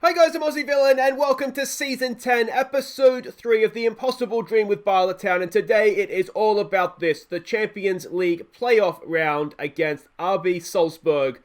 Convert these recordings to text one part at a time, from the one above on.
Hi guys, I'm Aussie Villain and welcome to Season 10, Episode 3 of The Impossible Dream with Bala, and today it is all about this, the Champions League playoff round against RB Salzburg,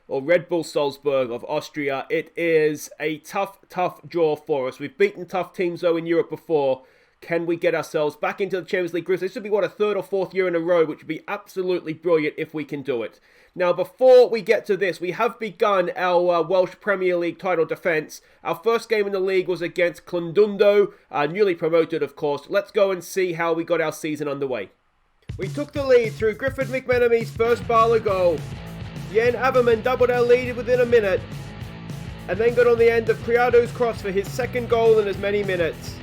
or Red Bull Salzburg of Austria. It is a tough draw for us. We've beaten tough teams though in Europe before. Can we get ourselves back into the Champions League groups? This would be, a third or fourth year in a row, which would be absolutely brilliant if we can do it. Now, before we get to this, we have begun our Welsh Premier League title defence. Our first game in the league was against Clondundo, newly promoted, of course. Let's go and see how we got our season underway. We took the lead through Griffith McMenemy's first Bala goal. Jan Averman doubled our lead within a minute, and then got on the end of Criado's cross for his second goal in as many minutes,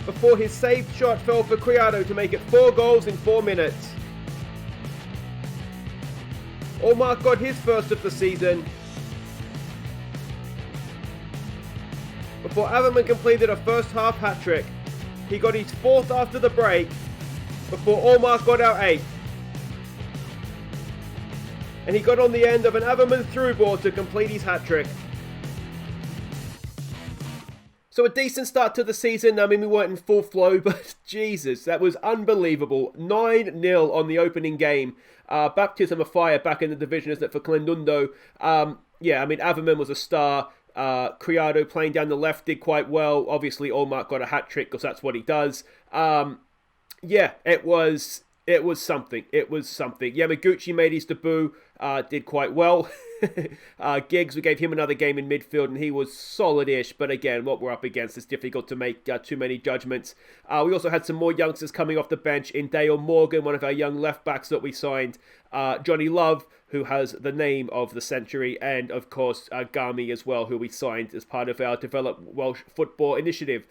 before his saved shot fell for Criado to make it 4 goals in 4 minutes. Allmark got his first of the season, before Averman completed a first half hat-trick. He got his 4th after the break, before Allmark got our 8th. And he got on the end of an Averman through ball to complete his hat-trick. So a decent start to the season. I mean, we weren't in full flow, but Jesus, that was unbelievable. 9-0 on the opening game. Baptism of fire back in the division, isn't it, for Clondundo? Yeah, I mean, Averman was a star. Criado playing down the left did quite well. Obviously, Allmark got a hat-trick because that's what he does. Yeah, it was something. It was something. Yamaguchi made his debut, did quite well. Giggs, we gave him another game in midfield and he was solid-ish, but again, what we're up against is difficult to make too many judgments. We also had some more youngsters coming off the bench in Dale Morgan, one of our young left-backs that we signed, Johnny Love, who has the name of the century, and of course Gami as well, who we signed as part of our Develop Welsh Football initiative.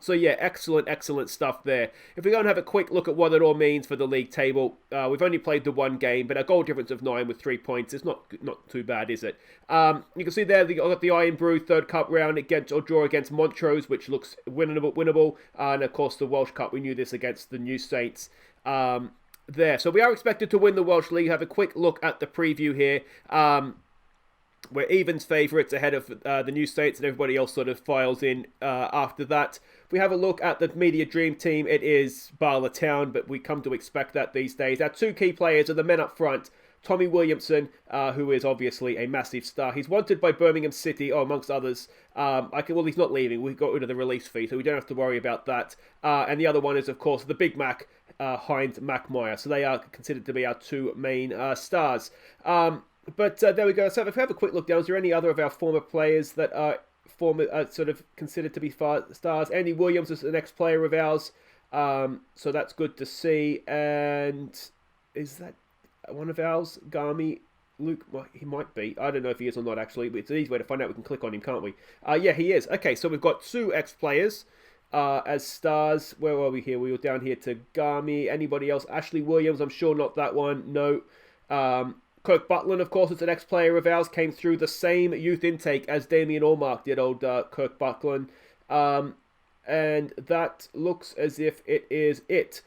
So yeah, excellent stuff there. If we go and have a quick look at what it all means for the league table, we've only played the one game, but a goal difference of 9 with 3 points is not too bad, is it? You can see there, we got the Iron Brew third cup round against, or draw against Montrose, which looks winnable, and of course the Welsh Cup, we knew this against the New Saints. There. So we are expected to win the Welsh League. Have a quick look at the preview here. We're evens favourites ahead of the New Saints, and everybody else sort of files in after that. If we have a look at the Media Dream Team, it is Bala Town, but we come to expect that these days. Our 2 key players are the men up front. Tommy Williamson, who is obviously a massive star. He's wanted by Birmingham City, amongst others. Well, he's not leaving. We got rid of the release fee, so we don't have to worry about that. And the other one is, of course, the Big Mac, Heinz Mackmeyer. So they are considered to be our 2 main stars. But there we go. So if we have a quick look down, is there any other of our former players that are sort of considered to be stars? Andy Williams is an ex-player of ours. So that's good to see. And is that one of ours? Gami? Luke? Well, he might be. I don't know if he is or not, actually. But it's an easy way to find out. We can click on him, can't we? Yeah, he is. Okay, so we've got 2 ex-players as stars. Where are we here? We were down here to Gami. Anybody else? Ashley Williams, I'm sure not that one. No. Kirk Butland, of course, is an ex-player of ours. Came through the same youth intake as Damien Allmark did, old Kirk Butland. And that looks as if it is it.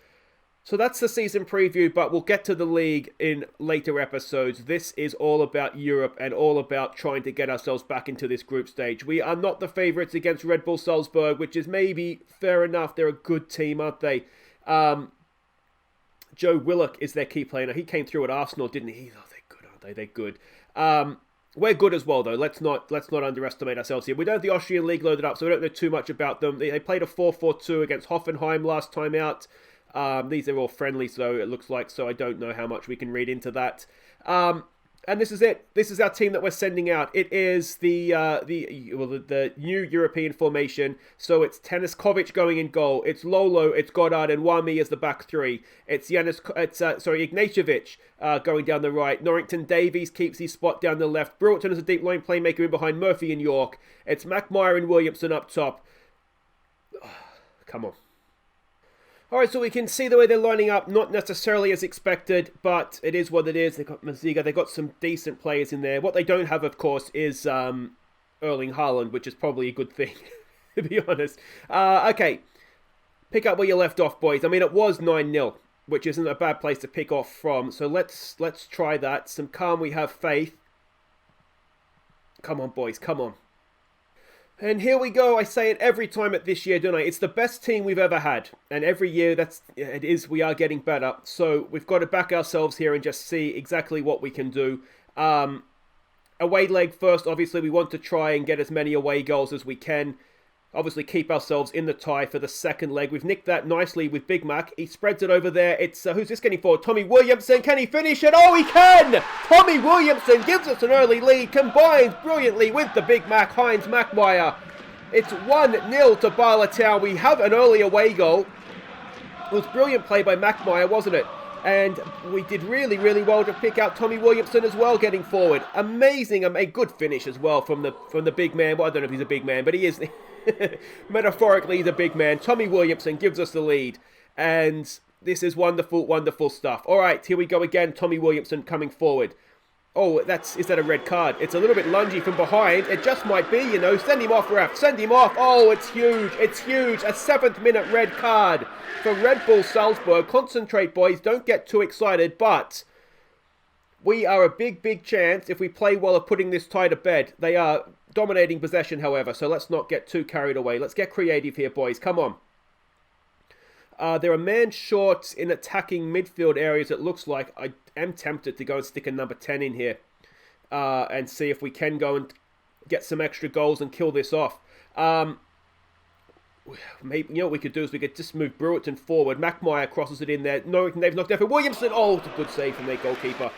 So that's the season preview, but we'll get to the league in later episodes. This is all about Europe and all about trying to get ourselves back into this group stage. We are not the favourites against Red Bull Salzburg, which is maybe fair enough. They're a good team, aren't they? Joe Willock is their key player. Now, he came through at Arsenal, didn't he? Oh, they're good, aren't they? They're good. We're good as well, though. Let's not underestimate ourselves here. We don't have the Austrian league loaded up, so we don't know too much about them. They played a 4-4-2 against Hoffenheim last time out. These are all friendlies, though, it looks like, so I don't know how much we can read into that. And this is it. This is our team that we're sending out. It is the new European formation. So it's Teniskovic going in goal. It's Lolo, it's Goddard, and Wami as the back 3. It's Ignatievic going down the right. Norrington Davies keeps his spot down the left. Broughton is a deep line playmaker in behind Murphy and York. It's Mackmeyer and Williamson up top. Come on. Alright, so we can see the way they're lining up, not necessarily as expected, but it is what it is. They've got Maziga, they've got some decent players in there. What they don't have, of course, is Erling Haaland, which is probably a good thing, to be honest. Okay, pick up where you left off, boys. I mean, it was 9-0, which isn't a bad place to pick off from, so let's try that. Some calm, we have faith. Come on, boys, come on. And here we go. I say it every time at this year, don't I? It's the best team we've ever had. And every year we are getting better. So we've got to back ourselves here and just see exactly what we can do. Away leg first, obviously we want to try and get as many away goals as we can. Obviously keep ourselves in the tie for the second leg. We've nicked that nicely with Big Mac. He spreads it over there. It's who's this getting forward? Tommy Williamson. Can he finish it? Oh, he can! Tommy Williamson gives us an early lead. Combines brilliantly with the Big Mac, Heinz Mackmeyer. It's 1-0 to Bala Town. We have an early away goal. It was brilliant play by Mackmeyer, wasn't it? And we did really, really well to pick out Tommy Williamson as well, getting forward. Amazing, a good finish as well from the big man. Well, I don't know if he's a big man, but he is. Metaphorically, he's a big man. Tommy Williamson gives us the lead. And this is wonderful, wonderful stuff. All right, here we go again. Tommy Williamson coming forward. Oh, is that a red card? It's a little bit lungy from behind. It just might be, you know. Send him off, ref. Send him off. Oh, it's huge. It's huge. A 7th minute red card for Red Bull Salzburg. Concentrate, boys. Don't get too excited. But we are a big, big chance if we play well of putting this tie to bed. They are dominating possession, however. So let's not get too carried away. Let's get creative here, boys. Come on. They're a man short in attacking midfield areas, it looks like. I am tempted to go and stick a number 10 in here and see if we can go and get some extra goals and kill this off. Maybe, you know what we could do is we could just move Brewerton forward. Mackmeyer crosses it in there. No, they've knocked out for Williamson. Oh, it's a good save from their goalkeeper.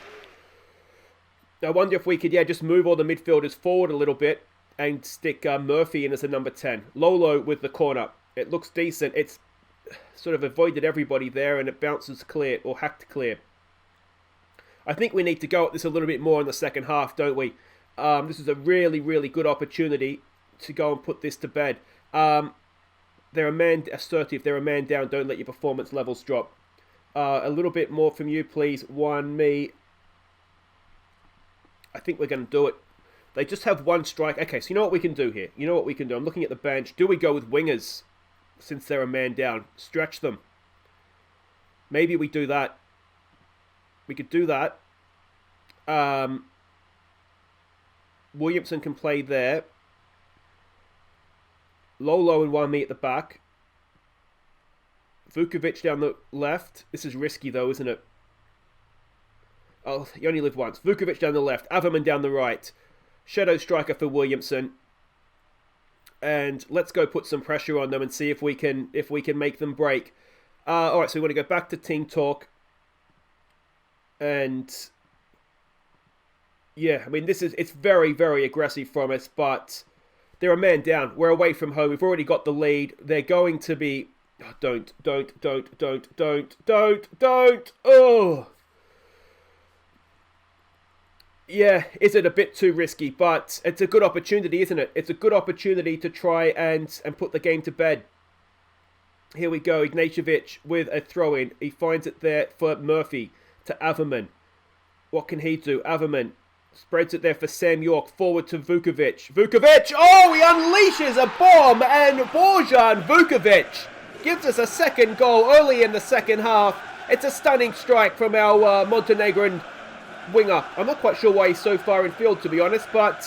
I wonder if we could, just move all the midfielders forward a little bit and stick Murphy in as a number 10. Lolo with the corner. It looks decent. It's sort of avoided everybody there and it bounces clear, or hacked clear. I think we need to go at this a little bit more in the second half, don't we? This is a really, really good opportunity to go and put this to bed. They're a man assertive, they're a man down, don't let your performance levels drop. A little bit more from you, please. Me. I think we're going to do it. They just have one strike. Okay, so you know what we can do here? You know what we can do? I'm looking at the bench. Do we go with wingers? Since they're a man down, stretch them. Maybe we do that. We could do that. Williamson can play there. Lolo and Wami at the back. Vukovic down the left. This is risky though, isn't it? Oh, you only live once. Vukovic down the left. Averman down the right. Shadow striker for Williamson. And let's go put some pressure on them and see if we can make them break. All right, so we want to go back to team talk. And yeah, I mean it's very, very aggressive from us, but they're a man down. We're away from home. We've already got the lead. They're going to be don't. Oh. Yeah, is it a bit too risky? But it's a good opportunity, isn't it? It's a good opportunity to try and put the game to bed. Here we go. Ignatievic with a throw-in. He finds it there for Murphy to Averman. What can he do? Averman spreads it there for Sam York. Forward to Vukovic. Vukovic! Oh, he unleashes a bomb! And Bojan Vukovic gives us a second goal early in the second half. It's a stunning strike from our Montenegrin winger. I'm not quite sure why he's so far in field, to be honest, but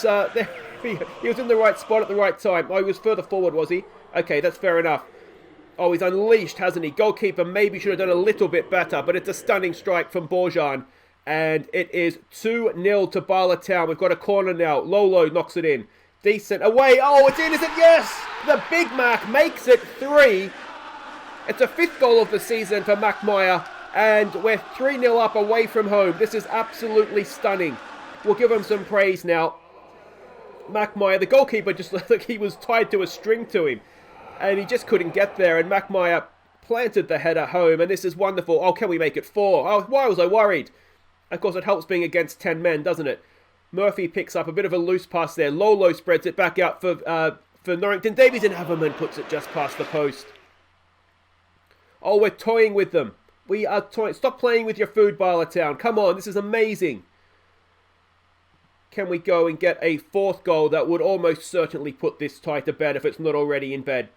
he was in the right spot at the right time. Oh, he was further forward, was he? Okay, that's fair enough. Oh, he's unleashed, hasn't he? Goalkeeper maybe should have done a little bit better, but it's a stunning strike from Bojan. And it is 2-0 to Bala Town. We've got a corner now. Lolo knocks it in. Decent. Away. Oh, it's in, is it? Yes! The Big Mac makes it 3. It's a 5th goal of the season for Mackmeyer. And we're 3-0 up away from home. This is absolutely stunning. We'll give him some praise now. Mackmeyer, the goalkeeper, just looked like he was tied to a string to him. And he just couldn't get there. And Mackmeyer planted the header home. And this is wonderful. Oh, can we make it 4? Oh, why was I worried? Of course, it helps being against 10 men, doesn't it? Murphy picks up a bit of a loose pass there. Lolo spreads it back out for Norrington Davies. And Haverman puts it just past the post. Oh, we're toying with them. We are toying. Stop playing with your food, Bala Town. Come on, this is amazing. Can we go and get a 4th goal that would almost certainly put this tie to bed if it's not already in bed?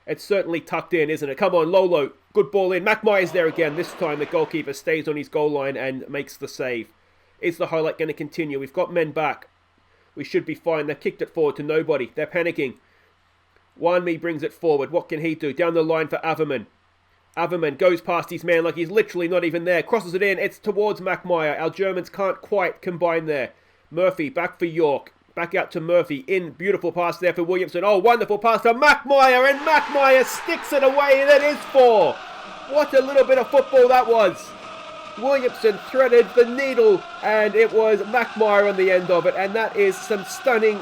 It's certainly tucked in, isn't it? Come on, Lolo. Good ball in. Mackmeyer's there again. This time the goalkeeper stays on his goal line and makes the save. Is the highlight going to continue? We've got men back. We should be fine. They kicked it forward to nobody. They're panicking. Wanmi brings it forward. What can he do? Down the line for Averman. Averman goes past his man like he's literally not even there. Crosses it in. It's towards Mackmeyer. Our Germans can't quite combine there. Murphy back for York. Back out to Murphy. In. Beautiful pass there for Williamson. Oh, wonderful pass to Mackmeyer. And Mackmeyer sticks it away. And it is 4. What a little bit of football that was. Williamson threaded the needle. And it was Mackmeyer on the end of it. And that is some stunning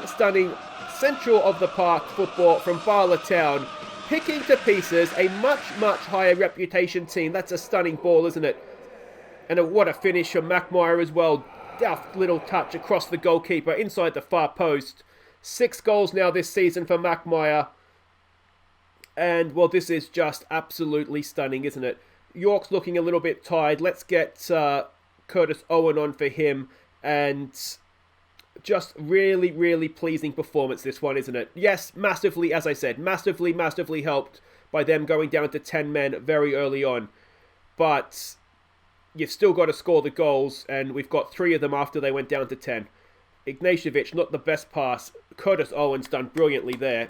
central of the park football from Bala Town. Picking to pieces a much higher reputation team. That's a stunning ball, isn't it? And what a finish from Mackmeyer as well. Daft little touch across the goalkeeper inside the far post. 6 goals now this season for Mackmeyer. And, well, this is just absolutely stunning, isn't it? York's looking a little bit tired. Let's get Curtis Owen on for him. And just really pleasing performance, this one, isn't it? Yes, massively, as I said, massively helped by them going down to 10 men very early on. But you've still got to score the goals, and we've got 3 of them after they went down to 10. Ignatievic, not the best pass. Curtis Owen's done brilliantly there.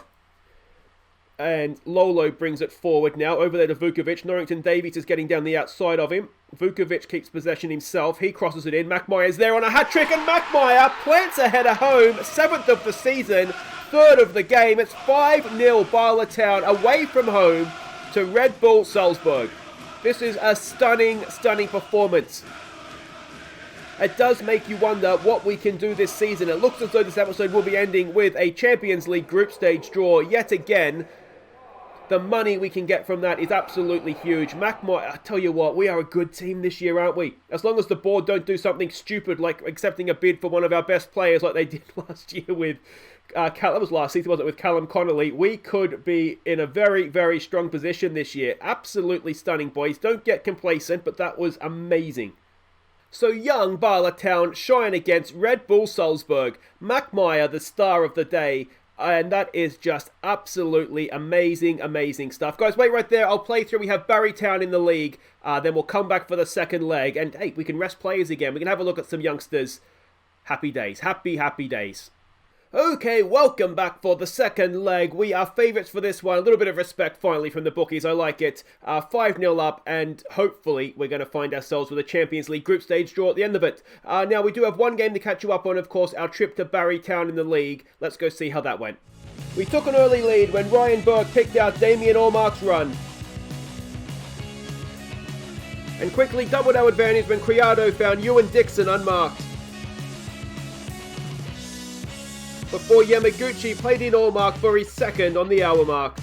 And Lolo brings it forward now, over there to Vukovic. Norrington Davies is getting down the outside of him. Vukovic keeps possession himself. He crosses it in. Mackmeyer's there on a hat-trick, and Mackmeyer plants a header home. 7th of the season, 3rd of the game. It's 5-0 Bala Town away from home to Red Bull Salzburg. This is a stunning performance. It does make you wonder what we can do this season. It looks as though this episode will be ending with a Champions League group stage draw yet again. The money we can get from that is absolutely huge. Mackmeyer, I tell you what, we are a good team this year, aren't we? As long as the board don't do something stupid like accepting a bid for one of our best players like they did last year with, that was last season, wasn't it, with Callum Connolly, we could be in a very strong position this year. Absolutely stunning, boys. Don't get complacent, but that was amazing. So young Bala Town shine against Red Bull Salzburg. Mackmeyer, the star of the day. And that is just absolutely amazing stuff. Guys, wait right there. I'll play through. We have Barrytown in the league. Then we'll come back for the second leg. And hey, we can rest players again. We can have a look at some youngsters. Happy days. Happy days. Okay, welcome back for the second leg. We are favourites for this one. A little bit of respect finally from the bookies. I like it. 5-0 up, and hopefully we're going to find ourselves with a Champions League group stage draw at the end of it. Now, we do have one game to catch you up on, of course, our trip to Barrytown in the league. Let's go see how that went. We took an early lead when Ryan Burke picked out Damien Allmark's run. And quickly doubled our advantage when Criado found Ewan Dixon unmarked. Before Yamaguchi played in Allmark for his second on the hour mark.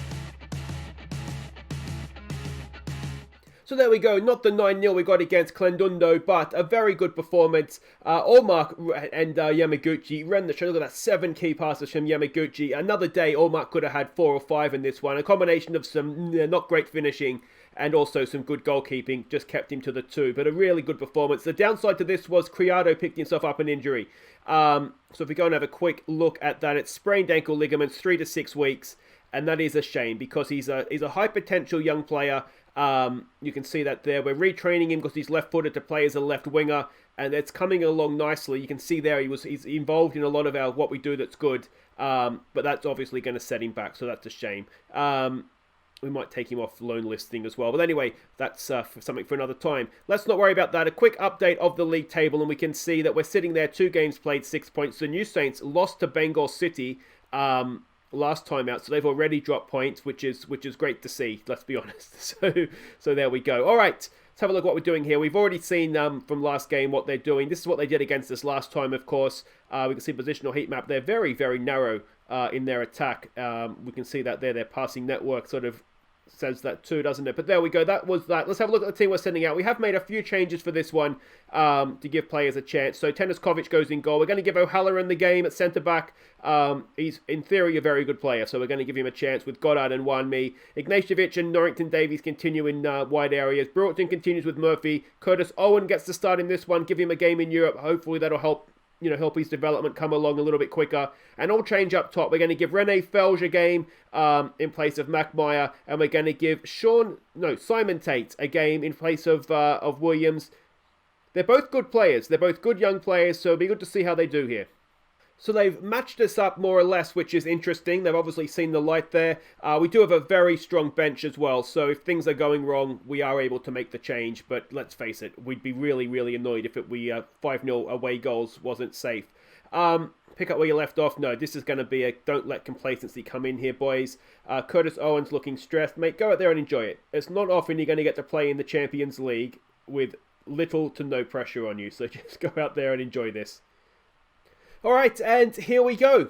So there we go, not the 9-0 we got against Clendundo, but a very good performance. Allmark and Yamaguchi ran the show. Look at that, 7 key passes from Yamaguchi. Another day, Allmark could have had 4 or 5 in this one. A combination of some not great finishing and also some good goalkeeping just kept him to the 2. But a really good performance. The downside to this was Criado picked himself up an injury. So if we go and have a quick look at that, it's sprained ankle ligaments, 3 to 6 weeks. And that is a shame because he's a high potential young player. You can see that there. We're retraining him because he's left-footed to play as a left winger, and it's coming along nicely. You can see there he's involved in a lot of what we do that's good, but that's obviously going to set him back, so that's a shame. We might take him off the loan listing as well. But anyway, that's something for another time. Let's not worry about that. A quick update of the league table, and we can see that we're sitting there, 2 games played, 6 points. The New Saints lost to Bengal City last time out, so they've already dropped points, which is great to see, let's be honest. So there we go. All right, let's have a look at what we're doing here. We've already seen from last game what they're doing. This is what they did against us last time, of course. We can see positional heat map. They're very narrow in their attack. We can see that there. Their passing network sort of says that too, doesn't it? But there we go. That was that. Let's have a look at the team we're sending out. We have made a few changes for this one to give players a chance. So Teniskovic goes in goal. We're going to give O'Halloran the game at centre-back. He's, in theory, a very good player, so we're going to give him a chance with Goddard and Wanmi. Ignatievic and Norrington Davies continue in wide areas. Broughton continues with Murphy. Curtis Owen gets to start in this one. Give him a game in Europe. Hopefully that'll help his development come along a little bit quicker. And all change up top. We're going to give Rene Felge a game in place of Mackmeyer, and we're going to give Simon Tate a game in place of Williams. They're both good players. They're both good young players, so it'll be good to see how they do here. So they've matched us up more or less, which is interesting. They've obviously seen the light there. We do have a very strong bench as well, so if things are going wrong, we are able to make the change. But let's face it, we'd be really, really annoyed if we 5-0 away goals wasn't safe. Pick up where you left off. No, this is going to be a don't let complacency come in here, boys. Curtis Owens looking stressed. Mate, go out there and enjoy it. It's not often you're going to get to play in the Champions League with little to no pressure on you, so just go out there and enjoy this. All right, and here we go.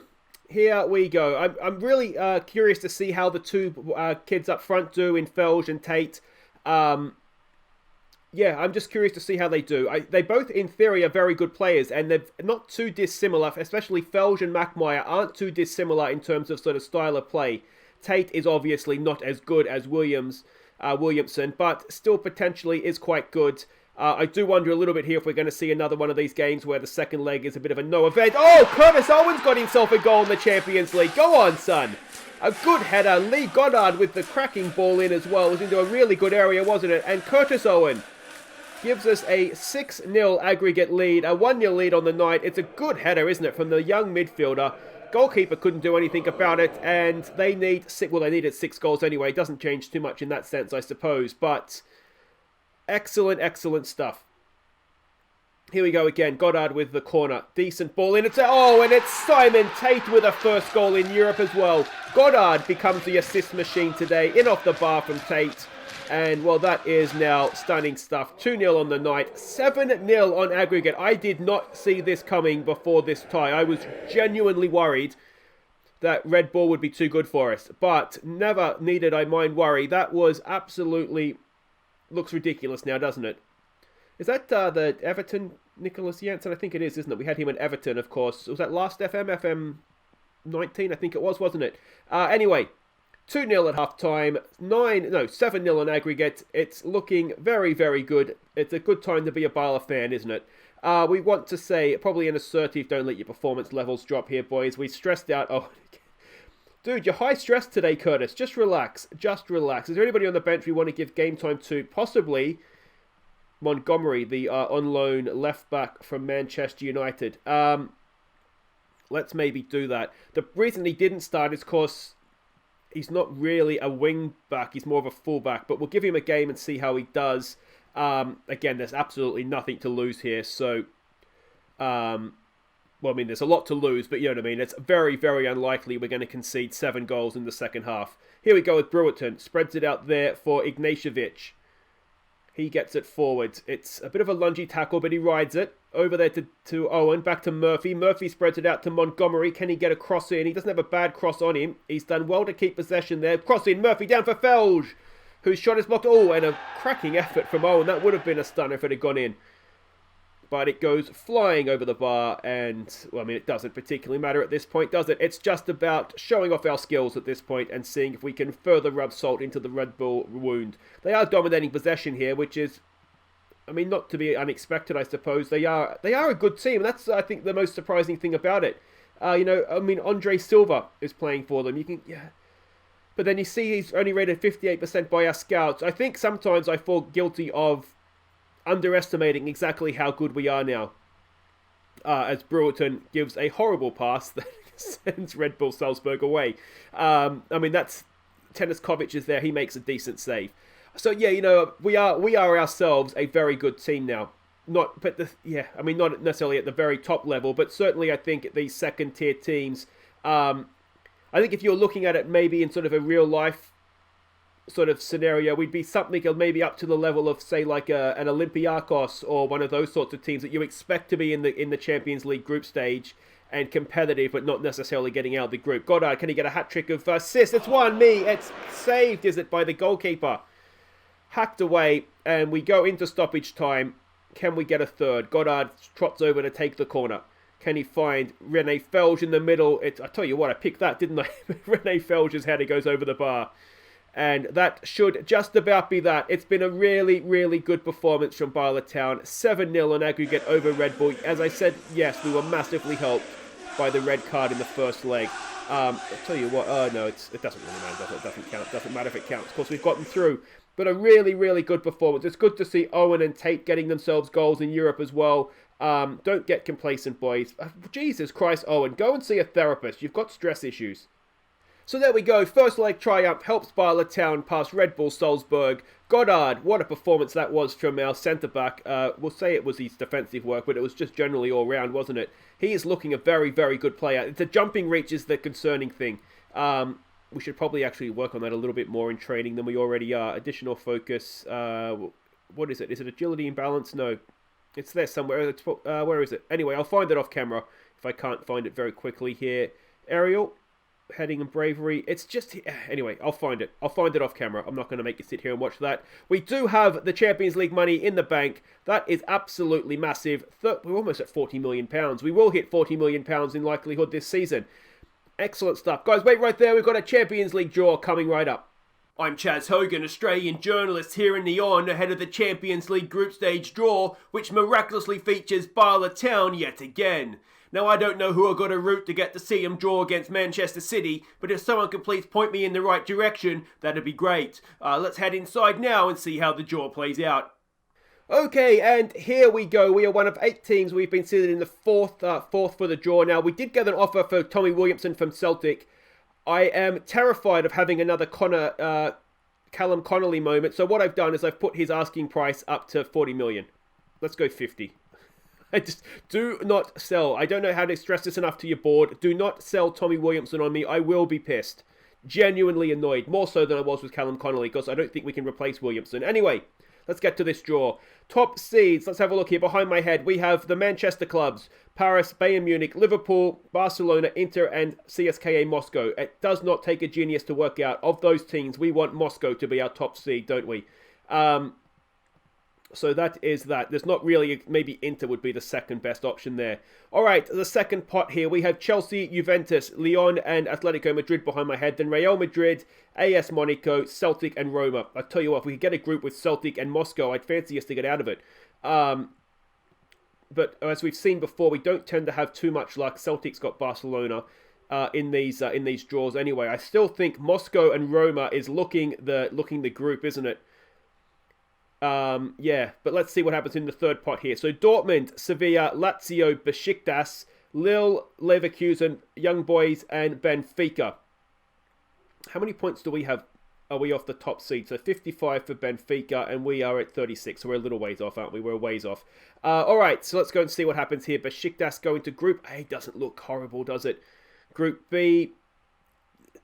Here we go. I'm really curious to see how the two kids up front do in Felge and Tate. Yeah, I'm just curious to see how they do. They both, in theory, are very good players, and they're not too dissimilar, especially Felge and Mackmeyer aren't too dissimilar in terms of sort of style of play. Tate is obviously not as good as Williamson, but still potentially is quite good. I do wonder a little bit here if we're going to see another one of these games where the second leg is a bit of a no event. Oh, Curtis Owens got himself a goal in the Champions League. Go on, son. A good header. Lee Goddard with the cracking ball in as well. It was into a really good area, wasn't it? And Curtis Owen gives us a 6-0 aggregate lead, a 1-0 lead on the night. It's a good header, isn't it, from the young midfielder. Goalkeeper couldn't do anything about it, and they need they needed 6 goals anyway. It doesn't change too much in that sense, I suppose, but excellent, excellent stuff. Here we go again. Goddard with the corner. Decent ball in. And it's Simon Tate with a first goal in Europe as well. Goddard becomes the assist machine today. In off the bar from Tate. And, well, that is now stunning stuff. 2-0 on the night. 7-0 on aggregate. I did not see this coming before this tie. I was genuinely worried that Red Bull would be too good for us. But never needed I mind worry. That was absolutely... looks ridiculous now, doesn't it? Is that the Everton Nicholas Janssen? I think it is, isn't it? We had him at Everton, of course. Was that last FM20? I think it was, wasn't it? Anyway, 2-0 at half-time. 7-0 on aggregate. It's looking very, very good. It's a good time to be a Bala fan, isn't it? We want to say, probably an assertive, don't let your performance levels drop here, boys. We stressed out... Oh, dude, you're high stress today, Curtis. Just relax. Just relax. Is there anybody on the bench we want to give game time to? Possibly Montgomery, the on loan left back from Manchester United. Let's maybe do that. The reason he didn't start is because he's not really a wing back. He's more of a full back. But we'll give him a game and see how he does. Again, there's absolutely nothing to lose here. So... well, I mean, there's a lot to lose, but you know what I mean. It's very, very unlikely we're going to concede 7 goals in the second half. Here we go with Brewerton. Spreads it out there for Ignatievic. He gets it forward. It's a bit of a lungy tackle, but he rides it. Over there to Owen. Back to Murphy. Murphy spreads it out to Montgomery. Can he get a cross in? He doesn't have a bad cross on him. He's done well to keep possession there. Cross in. Murphy down for Felge, whose shot is blocked. Oh, and a cracking effort from Owen. That would have been a stunner if it had gone in. But it goes flying over the bar, and, well, I mean, it doesn't particularly matter at this point, does it? It's just about showing off our skills at this point and seeing if we can further rub salt into the Red Bull wound. They are dominating possession here, which is, I mean, not to be unexpected, I suppose. They are a good team. That's, I think, the most surprising thing about it. I mean, Andre Silva is playing for them. But then you see he's only rated 58% by our scouts. I think sometimes I fall guilty of underestimating exactly how good we are now. As Brewerton gives a horrible pass that sends Red Bull Salzburg away. I mean, that's... Teniskovic is there. He makes a decent save. So, yeah, we are ourselves a very good team now. Not necessarily at the very top level, but certainly I think these second-tier teams... I think if you're looking at it maybe in sort of a real-life sort of scenario, we'd be something maybe up to the level of, say, like an Olympiacos or one of those sorts of teams that you expect to be in the Champions League group stage and competitive, but not necessarily getting out of the group. Goddard, can he get a hat-trick of assists? It's 1-0. It's saved, is it, by the goalkeeper? Hacked away, and we go into stoppage time. Can we get a third? Goddard trots over to take the corner. Can he find René Felge in the middle? I tell you what, I picked that, didn't I? René Felge's header goes over the bar. And that should just about be that. It's been a really, really good performance from Bala Town. 7-0 on aggregate over Red Bull. As I said, yes, we were massively helped by the red card in the first leg. I'll tell you what, no, it doesn't really matter, does it? It doesn't count. It doesn't matter if it counts. Of course, we've gotten through. But a really, really good performance. It's good to see Owen and Tate getting themselves goals in Europe as well. Don't get complacent, boys. Jesus Christ, Owen, go and see a therapist. You've got stress issues. So there we go. First leg triumph helps Bala Town past Red Bull Salzburg. Goddard, what a performance that was from our centre-back. We'll say it was his defensive work, but it was just generally all round, wasn't it? He is looking a very, very good player. The jumping reach is the concerning thing. We should probably actually work on that a little bit more in training than we already are. Additional focus. What is it? Is it agility and balance? No. It's there somewhere. Where is it? Anyway, I'll find it off camera if I can't find it very quickly here. Aerial. Heading and bravery. It's just... Anyway, I'll find it. I'll find it off camera. I'm not going to make you sit here and watch that. We do have the Champions League money in the bank. That is absolutely massive. We're almost at £40 million. We will hit £40 million in likelihood this season. Excellent stuff. Guys, wait right there. We've got a Champions League draw coming right up. I'm Chaz Hogan, Australian journalist here in Neon, ahead of the Champions League group stage draw, which miraculously features Bala Town yet again. Now, I don't know who I got to root to get to see them draw against Manchester City, but if someone can please point me in the right direction, that'd be great. Let's head inside now and see how the draw plays out. Okay, and here we go. We are one of 8 teams. We've been seated in the fourth for the draw. Now, we did get an offer for Tommy Williamson from Celtic. I am terrified of having another Callum Connolly moment. So what I've done is I've put his asking price up to 40 million. Let's go 50. I just do not sell. I don't know how to stress this enough to your board. Do not sell Tommy Williamson on me. I will be pissed. Genuinely annoyed. More so than I was with Callum Connolly, because I don't think we can replace Williamson. Anyway, let's get to this draw. Top seeds. Let's have a look here. Behind my head, we have the Manchester clubs. Paris, Bayern Munich, Liverpool, Barcelona, Inter, and CSKA Moscow. It does not take a genius to work out. Of those teams, we want Moscow to be our top seed, don't we? So that is that. There's not really... Maybe Inter would be the second best option there. All right, the second pot here. We have Chelsea, Juventus, Lyon, and Atletico Madrid behind my head. Then Real Madrid, AS Monaco, Celtic, and Roma. I tell you what, if we could get a group with Celtic and Moscow, I'd fancy us to get out of it. But as we've seen before, we don't tend to have too much luck. Celtic's got Barcelona in these draws anyway. I still think Moscow and Roma is looking the group, isn't it? Yeah, but let's see what happens in the third pot here. So Dortmund, Sevilla, Lazio, Besiktas, Lille, Leverkusen, Young Boys, and Benfica. How many points do we have? Are we off the top seed? So 55 for Benfica, and we are at 36. So we're a little ways off, aren't we? We're a ways off. All right, so let's go and see what happens here. Besiktas going to Group A. Doesn't look horrible, does it? Group B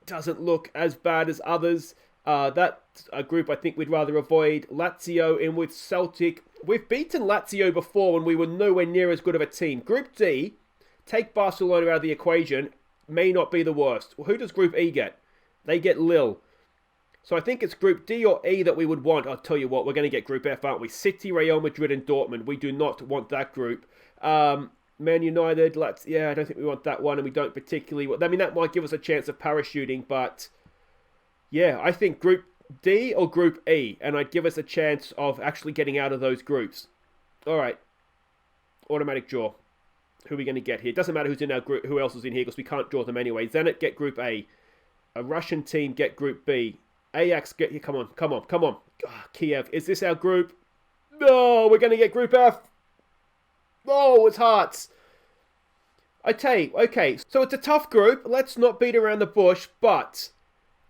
doesn't look as bad as others. That's a group I think we'd rather avoid. Lazio in with Celtic. We've beaten Lazio before when we were nowhere near as good of a team. Group D, take Barcelona out of the equation, may not be the worst. Well, who does Group E get? They get Lille. So I think it's Group D or E that we would want. I'll tell you what, we're going to get Group F, aren't we? City, Real Madrid, and Dortmund. We do not want that group. Man United, I don't think we want that one, and we don't particularly... I mean, that might give us a chance of parachuting, but... Yeah, I think Group D or Group E, and I'd give us a chance of actually getting out of those groups. All right. Automatic draw. Who are we going to get here? It doesn't matter who's in our group, who else is in here, because we can't draw them anyway. Zenit, get Group A. A Russian team, get Group B. Ajax, get here. Come on. Oh, Kiev, is this our group? No, we're going to get Group F. Oh, it's hearts. Okay, so it's a tough group. Let's not beat around the bush, but...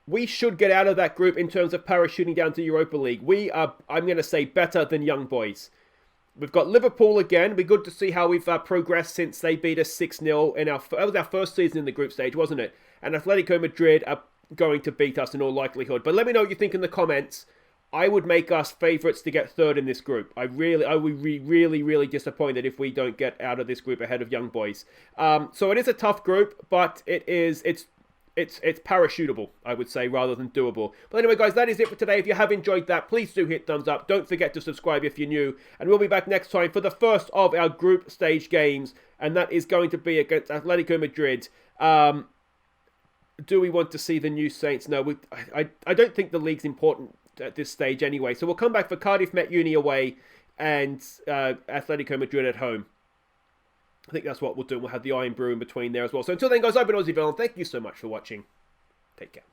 we should get out of that group in terms of parachuting down to Europa League. We are, I'm going to say, better than Young Boys. We've got Liverpool again. It'll be good to see how we've progressed since they beat us 6-0 in that was our first season in the group stage, wasn't it? And Atletico Madrid are going to beat us in all likelihood. But let me know what you think in the comments. I would make us favourites to get third in this group. I would be really disappointed if we don't get out of this group ahead of Young Boys. So it is a tough group, but it's parachutable, I would say, rather than doable. But anyway, guys, that is it for today. If you have enjoyed that, please do hit thumbs up. Don't forget to subscribe if you're new. And we'll be back next time for the first of our group stage games. And that is going to be against Atletico Madrid. Do we want to see the new Saints? No, I don't think the league's important at this stage anyway. So we'll come back for Cardiff Met Uni away and Atletico Madrid at home. I think that's what we'll do. We'll have the Iron Brew in between there as well. So until then, guys, I've been Aussie Villain. Thank you so much for watching. Take care.